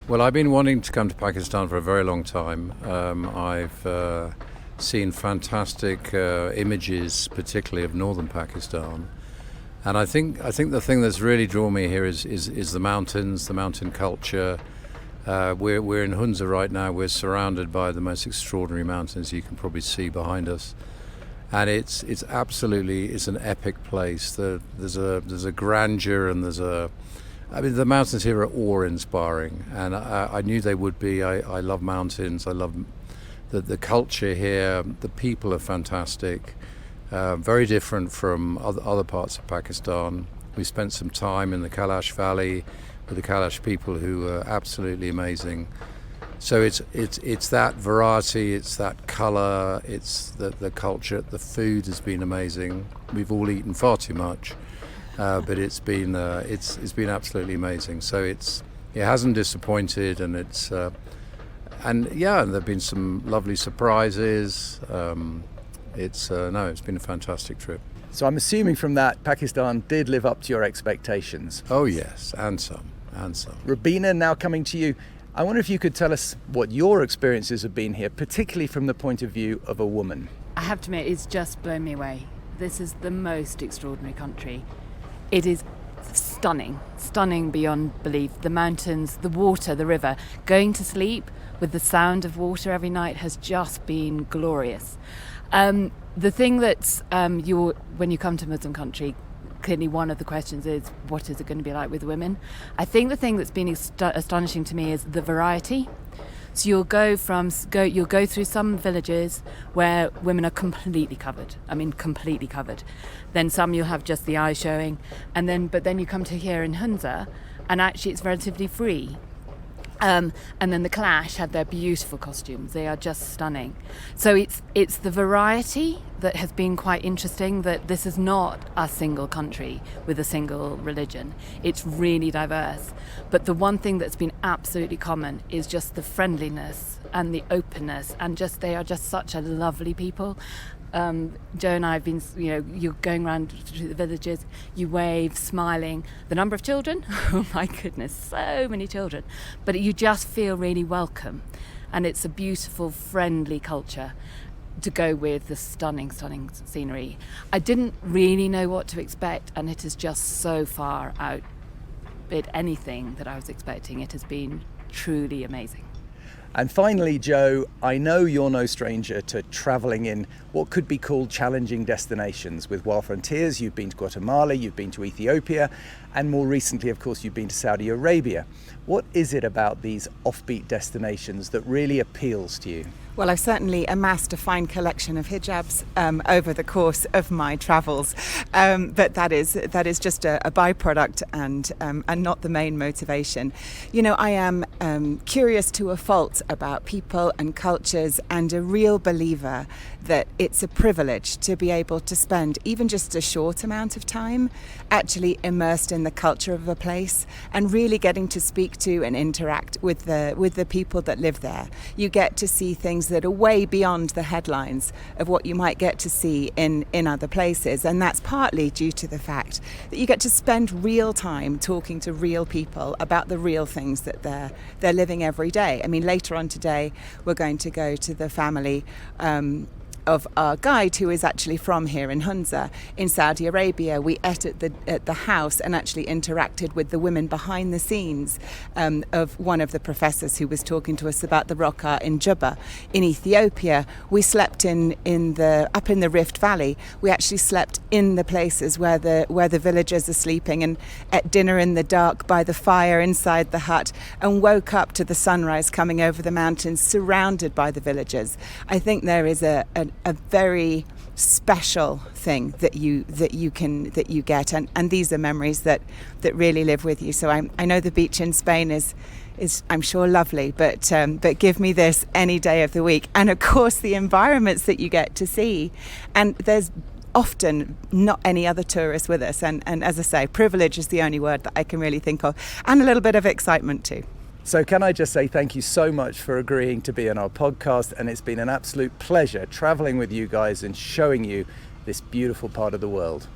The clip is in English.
Well, I've been wanting to come to Pakistan for a very long time. I've seen fantastic images, particularly of northern Pakistan, and I think the thing that's really drawn me here is the mountains, the mountain culture. We're in Hunza right now. We're surrounded by the most extraordinary mountains you can probably see behind us, and it's an epic place. There's a grandeur, and the mountains here are awe-inspiring, and I knew they would be. I love mountains. I love the culture here. The people are fantastic. Very different from other parts of Pakistan. We spent some time in the Kailash Valley with the Kailash people, who are absolutely amazing. So it's that variety, it's that colour, it's the culture. The food has been amazing. We've all eaten far too much. But it's been absolutely amazing. So it hasn't disappointed, and there've been some lovely surprises. It's been a fantastic trip. So I'm assuming from that, Pakistan did live up to your expectations. Oh yes, and some. Rubina, now coming to you, I wonder if you could tell us what your experiences have been here, particularly from the point of view of a woman. I have to admit, it's just blown me away. This is the most extraordinary country. It is stunning beyond belief. The mountains, the water, the river. Going to sleep with the sound of water every night has just been glorious. The thing that's when you come to Muslim country, clearly one of the questions is, what is it going to be like with women? I think the thing that's been astonishing to me is the variety. So you'll go through some villages where women are completely covered. Then some you'll have just the eyes showing, but then you come to here in Hunza, and actually it's relatively free. And then the Kailash had their beautiful costumes. They are just stunning. So it's the variety that has been quite interesting, that this is not a single country with a single religion. It's really diverse. But the one thing that's been absolutely common is just the friendliness and the openness, and they are just such a lovely people. Joe and I have been, you're going around through the villages, you wave, smiling. The number of children, oh my goodness, so many children. But you just feel really welcome. And it's a beautiful, friendly culture to go with the stunning scenery. I didn't really know what to expect, and it is just so far outbid anything that I was expecting. It has been truly amazing. And finally, Joe, I know you're no stranger to travelling in what could be called challenging destinations. With Wild Frontiers, you've been to Guatemala, you've been to Ethiopia, and more recently, of course, you've been to Saudi Arabia. What is it about these offbeat destinations that really appeals to you? Well, I've certainly amassed a fine collection of hijabs over the course of my travels, but that is just a byproduct and not the main motivation. I am curious to a fault about people and cultures, and a real believer that it's a privilege to be able to spend even just a short amount of time actually immersed in the culture of a place and really getting to speak to and interact with the people that live there. You get to see things that are way beyond the headlines of what you might get to see in other places, and that's partly due to the fact that you get to spend real time talking to real people about the real things that they're living every day. I mean, later on today we're going to go to the family of our guide, who is actually from here in Hunza in Saudi Arabia. We ate at the house and actually interacted with the women behind the scenes of one of the professors who was talking to us about the rock art in Juba. In Ethiopia, we slept up in the Rift Valley. We actually slept in the places where the villagers are sleeping, and ate dinner in the dark by the fire inside the hut, and woke up to the sunrise coming over the mountains, surrounded by the villagers. I think there is a very special thing that you get, and these are memories that really live with you. So I know the beach in Spain is I'm sure lovely, but give me this any day of the week. And of course the environments that you get to see, and there's often not any other tourists with us, and as I say, privilege is the only word that I can really think of, and a little bit of excitement too. So can I just say thank you so much for agreeing to be on our podcast, and it's been an absolute pleasure travelling with you guys and showing you this beautiful part of the world.